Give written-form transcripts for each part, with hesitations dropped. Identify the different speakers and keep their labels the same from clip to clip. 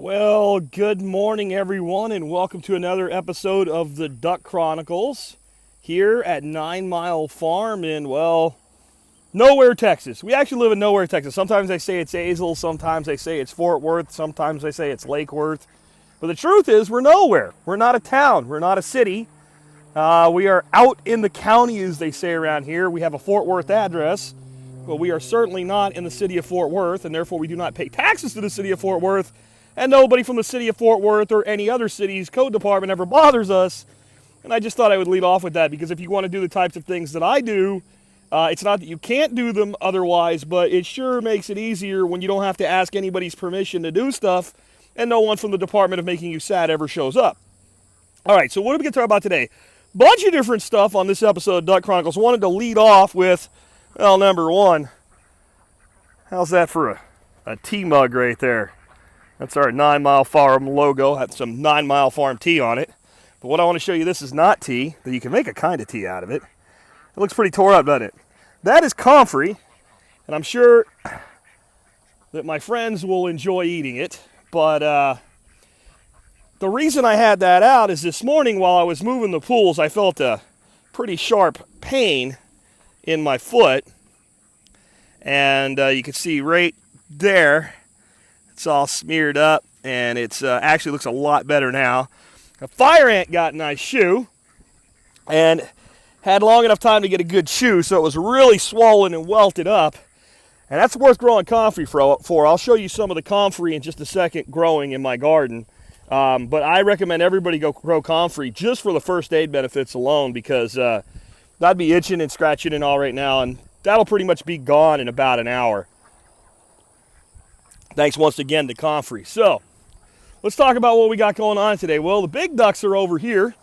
Speaker 1: Well, good morning, everyone, and welcome to another episode of the Duck Chronicles here at 9 Mile Farm in, well, Nowhere, Texas. We actually live in Nowhere, Texas. Sometimes they say it's Azle, sometimes they say it's Fort Worth, sometimes they say it's Lake Worth. But the truth is, we're nowhere. We're not a town. We're not a city. We are out in the county, as they say around here. We have a Fort Worth address, but we are certainly not in the city of Fort Worth, and therefore we do not pay taxes to the city of Fort Worth. And nobody from the city of Fort Worth or any other city's code department ever bothers us. And I just thought I would lead off with that, because if you want to do the types of things that I do, it's not that you can't do them otherwise, but it sure makes it easier when you don't have to ask anybody's permission to do stuff, and no one from the Department of Making You Sad ever shows up. All right, so what are we going to talk about today? Bunch of different stuff on this episode of Duck Chronicles. Wanted to lead off with, well, number one, how's that for a tea mug right there? That's our 9 Mile Farm logo. Had some 9 Mile Farm tea on it. But what I want to show you, this is not tea, but you can make a kind of tea out of it. It looks pretty tore up, doesn't it? That is comfrey, and I'm sure that my friends will enjoy eating it. But the reason I had that out is this morning while I was moving the pools, I felt a pretty sharp pain in my foot. And you can see right there, it's all smeared up, and it's actually looks a lot better now. A fire ant got in my shoe and had long enough time to get a good chew, so it was really swollen and welted up. And that's worth growing comfrey for. I'll show you some of the comfrey in just a second growing in my garden. But I recommend everybody go grow comfrey just for the first aid benefits alone, because that'd be itching and scratching and all right now, and that'll pretty much be gone in about an hour. Thanks once again to comfrey. So, let's talk about what we got going on today. Well, the big ducks are over here,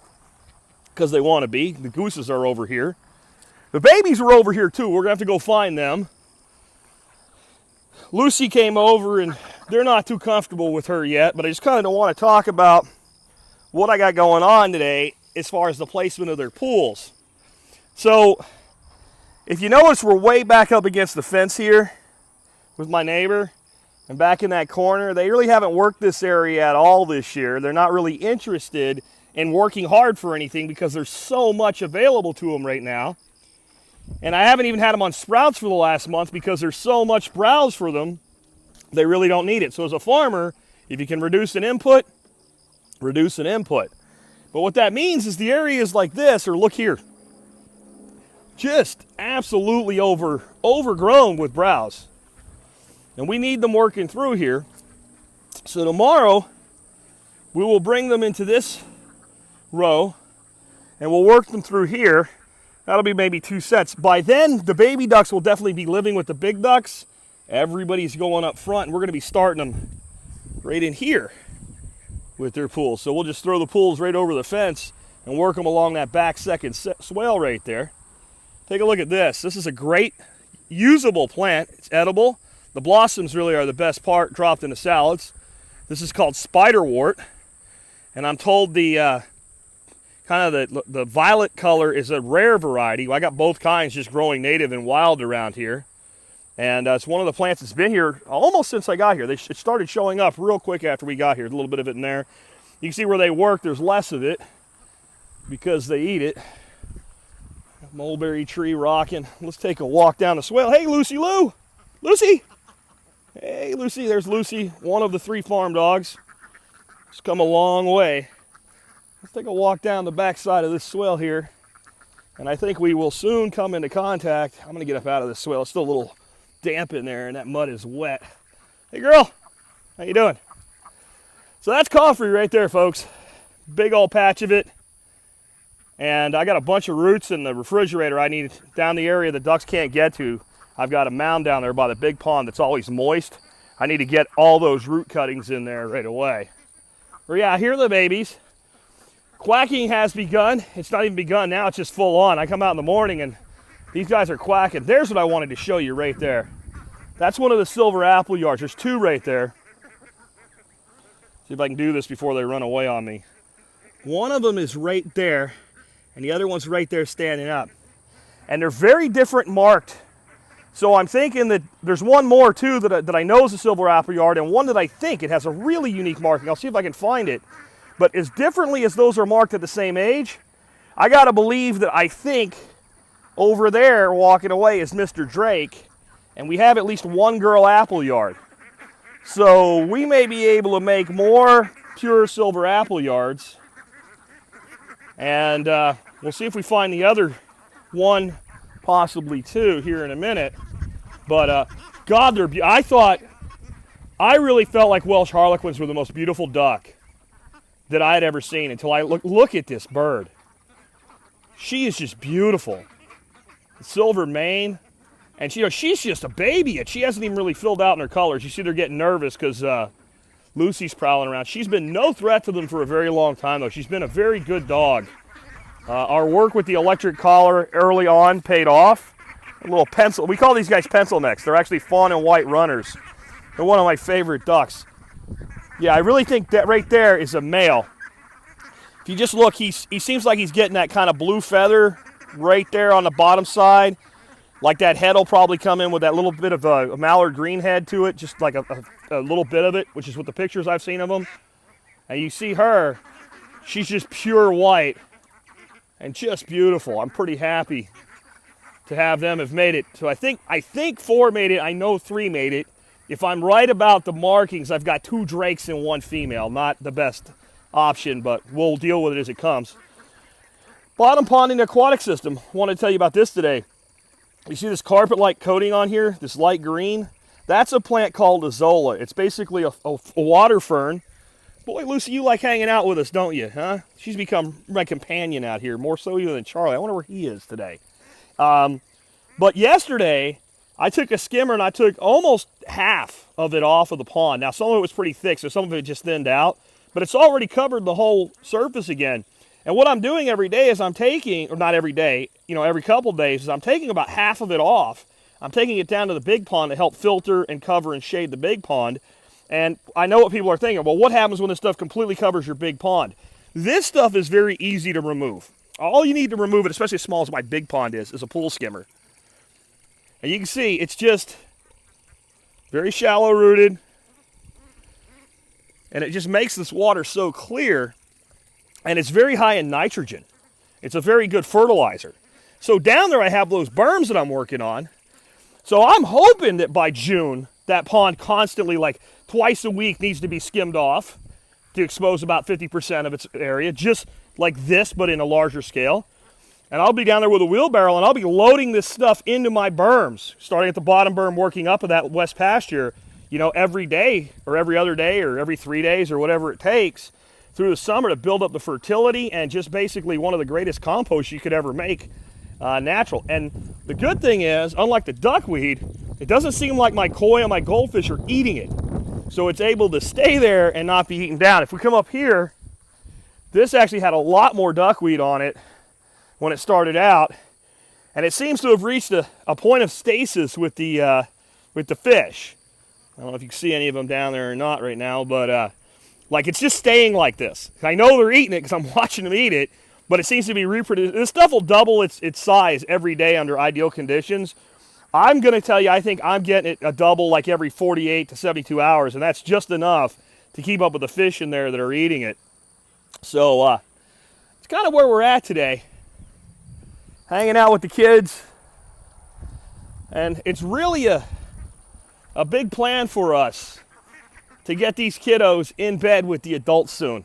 Speaker 1: because they want to be. The gooses are over here. The babies are over here too. We're going to have to go find them. Lucy came over, and they're not too comfortable with her yet, but I just kind of want to talk about what I got going on today as far as the placement of their pools. So, if you notice, we're way back up against the fence here with my neighbor. And back in that corner, they really haven't worked this area at all this year. They're not really interested in working hard for anything because there's so much available to them right now. And I haven't even had them on sprouts for the last month because there's so much browse for them, they really don't need it. So as a farmer, if you can reduce an input, reduce an input. But what that means is the areas like this, or look here, just absolutely overgrown with browse. And we need them working through here. So tomorrow, we will bring them into this row, and we'll work them through here. That'll be maybe 2 sets. By then, the baby ducks will definitely be living with the big ducks. Everybody's going up front, and we're going to be starting them right in here with their pools. So we'll just throw the pools right over the fence and work them along that back second swale right there. Take a look at this. This is a great, usable plant. It's edible. The blossoms really are the best part, dropped into salads. This is called spiderwort, and I'm told the kind of the violet color is a rare variety. I got both kinds just growing native and wild around here, and it's one of the plants that's been here almost since I got here. It started showing up real quick after we got here. A little bit of it in there. You can see where they work. There's less of it because they eat it. Mulberry tree rocking. Let's take a walk down the swale. Hey, Lucy Lou! Lucy! Hey, Lucy, there's Lucy, one of the 3 farm dogs. She's come a long way. Let's take a walk down the back side of this swale here. And I think we will soon come into contact. I'm going to get up out of this swale. It's still a little damp in there, and that mud is wet. Hey, girl. How you doing? So that's comfrey right there, folks. Big old patch of it. And I got a bunch of roots in the refrigerator I need down the area the ducks can't get to. I've got a mound down there by the big pond that's always moist. I need to get all those root cuttings in there right away. But yeah, here are the babies. Quacking has begun. It's not even begun now, it's just full on. I come out in the morning and these guys are quacking. There's what I wanted to show you right there. That's one of the Silver Appleyards. There's 2 right there. See if I can do this before they run away on me. One of them is right there, and the other one's right there standing up. And they're very different marked So I'm thinking that there's one more too that I know is a silver appleyard, and one that I think it has a really unique marking. I'll see if I can find it. But as differently as those are marked at the same age, I gotta believe that I think over there walking away is Mr. Drake, and we have at least one girl appleyard. So we may be able to make more pure silver appleyards, and we'll see if we find the other one, possibly two, here in a minute. But God, they're I really felt like Welsh Harlequins were the most beautiful duck that I had ever seen until I look at this bird. She is just beautiful. Silver mane, and she's just a baby yet. She hasn't even really filled out in her colors. You see they're getting nervous because Lucy's prowling around. She's been no threat to them for a very long time, though. She's been a very good dog. Our work with the electric collar early on paid off. A little pencil. We call these guys pencil necks. They're actually fawn and white runners. They're one of my favorite ducks. Yeah, I really think that right there is a male. If you just look, he seems like he's getting that kind of blue feather right there on the bottom side. Like that head will probably come in with that little bit of a mallard green head to it, just like a little bit of it, which is what the pictures I've seen of him. And you see her, she's just pure white and just beautiful. I'm pretty happy to have them have made it. So I think 4 made it. I know 3 made it. If I'm right about the markings, I've got 2 drakes and 1 female. Not the best option, but we'll deal with it as it comes. Bottom ponding aquatic system. I want to tell you about this today. You see this carpet-like coating on here, this light green? That's a plant called a zola. It's basically a water fern. Boy, Lucy, you like hanging out with us, don't you, huh? She's become my companion out here, more so even than Charlie. I wonder where he is today. But yesterday, I took a skimmer and I took almost half of it off of the pond. Now, some of it was pretty thick, so some of it just thinned out. But it's already covered the whole surface again. And what I'm doing every day is I'm taking, or not every day, every couple days, is I'm taking about half of it off. I'm taking it down to the big pond to help filter and cover and shade the big pond. And I know what people are thinking. Well, what happens when this stuff completely covers your big pond? This stuff is very easy to remove. All you need to remove it, especially as small as my big pond is a pool skimmer. And you can see it's just very shallow rooted. And it just makes this water so clear. And it's very high in nitrogen. It's a very good fertilizer. So down there I have those berms that I'm working on. So I'm hoping that by June, that pond constantly, like twice a week, needs to be skimmed off to expose about 50% of its area, just like this, but in a larger scale. And I'll be down there with a wheelbarrow, and I'll be loading this stuff into my berms, starting at the bottom berm, working up of that west pasture, every day, or every other day, or every 3 days, or whatever it takes, through the summer to build up the fertility, and just basically one of the greatest composts you could ever make natural. And the good thing is, unlike the duckweed, it doesn't seem like my koi and my goldfish are eating it. So it's able to stay there and not be eaten down. If we come up here, this actually had a lot more duckweed on it when it started out, and it seems to have reached a point of stasis with the fish. I don't know if you can see any of them down there or not right now, but like it's just staying like this. I know they're eating it because I'm watching them eat it, but it seems to be reproducing. This stuff will double its size every day under ideal conditions. I'm going to tell you, I think I'm getting it a double like every 48 to 72 hours, and that's just enough to keep up with the fish in there that are eating it. So it's kind of where we're at today. Hanging out with the kids. And it's really a big plan for us to get these kiddos in bed with the adults soon.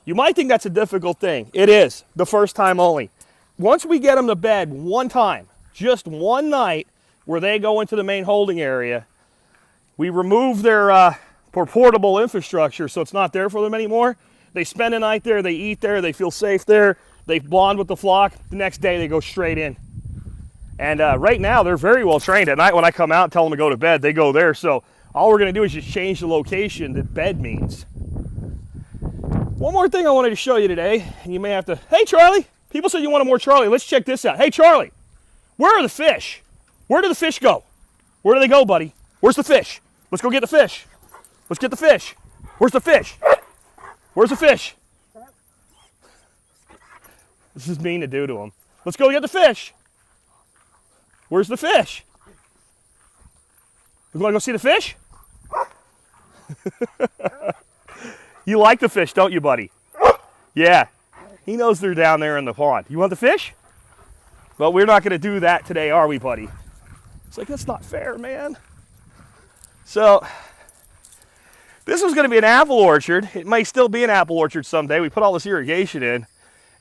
Speaker 1: You might think that's a difficult thing. It is, the first time only. Once we get them to bed one time, just one night, where they go into the main holding area, we remove their portable infrastructure so it's not there for them anymore. They spend a night there, they eat there, they feel safe there, they bond with the flock. The next day they go straight in. And right now they're very well trained. At night when I come out and tell them to go to bed, they go there. So all we're going to do is just change the location that bed means. One more thing I wanted to show you today, and you may have to, hey Charlie, people said you wanted more Charlie. Let's check this out. Hey Charlie, where are the fish? Where do the fish go? Where do they go, buddy? Where's the fish? Let's go get the fish. Let's get the fish. Where's the fish? Where's the fish? This is mean to do to him. Let's go get the fish. Where's the fish? You want to go see the fish? You like the fish, don't you, buddy? Yeah. He knows they're down there in the pond. You want the fish? But we're not going to do that today, are we, buddy? It's like, that's not fair, man. So, this was going to be an apple orchard. It may still be an apple orchard someday. We put all this irrigation in,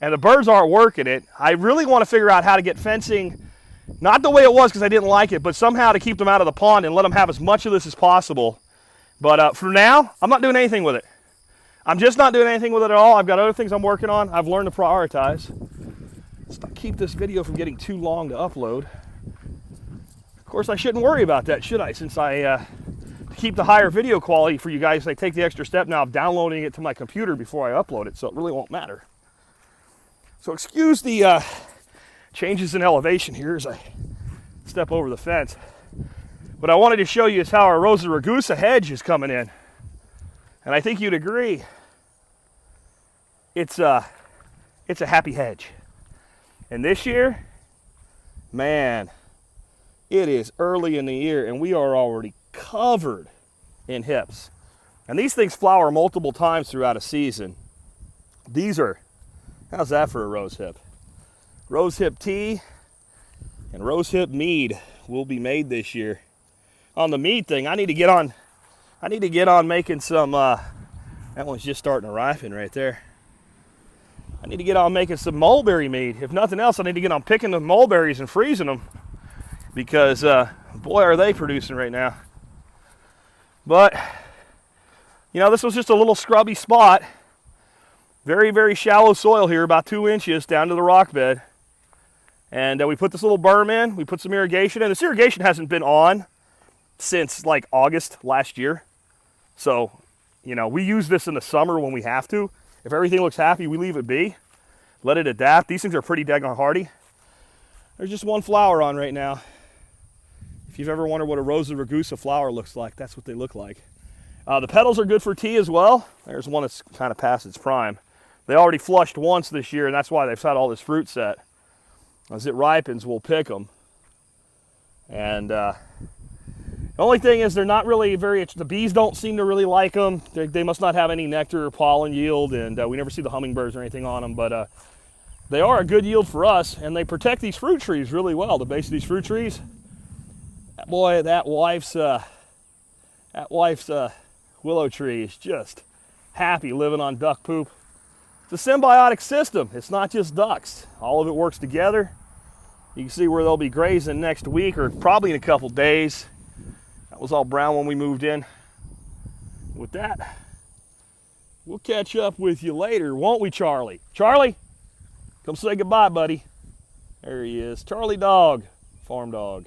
Speaker 1: and the birds aren't working it. I really want to figure out how to get fencing, not the way it was because I didn't like it, but somehow to keep them out of the pond and let them have as much of this as possible. But for now, I'm not doing anything with it. I'm just not doing anything with it at all. I've got other things I'm working on. I've learned to prioritize. Let's not keep this video from getting too long to upload. Of course, I shouldn't worry about that, should I? Since I keep the higher video quality for you guys, I take the extra step now of downloading it to my computer before I upload it, so it really won't matter. So excuse the changes in elevation here as I step over the fence. What I wanted to show you is how our Rosa Rugusa hedge is coming in. And I think you'd agree, it's a happy hedge. And this year, man, it is early in the year and we are already covered in hips. And these things flower multiple times throughout a season. These are, how's that for a rose hip? Rose hip tea and rose hip mead will be made this year. On the mead thing, I need to get on making some, that one's just starting to ripen right there. I need to get on making some mulberry mead. If nothing else, I need to get on picking the mulberries and freezing them because, boy, are they producing right now. But, you know, this was just a little scrubby spot. Very, very shallow soil here, about 2 inches down to the rock bed. And we put this little berm in. We put some irrigation in. This irrigation hasn't been on since like August last year. So, you know, we use this in the summer when we have to. If everything looks happy, we leave it be. Let it adapt. These things are pretty daggone hardy. There's just one flower on right now. If you've ever wondered what a Rosa Rugusa flower looks like, that's what they look like. The petals are good for tea as well. There's one that's kind of past its prime. They already flushed once this year, and that's why they've had all this fruit set. As it ripens, we'll pick them. And the only thing is they're not really the bees don't seem to really like them. They must not have any nectar or pollen yield, and we never see the hummingbirds or anything on them, but they are a good yield for us, and they protect these fruit trees really well. The base of these fruit trees, boy, that wife's willow tree is just happy living on duck poop. It's a symbiotic system. It's not just ducks. All of it works together. You can see where they'll be grazing next week or probably in a couple days. That was all brown when we moved in. With that, we'll catch up with you later, won't we, Charlie? Charlie, come say goodbye, buddy. There he is. Charlie dog, farm dog.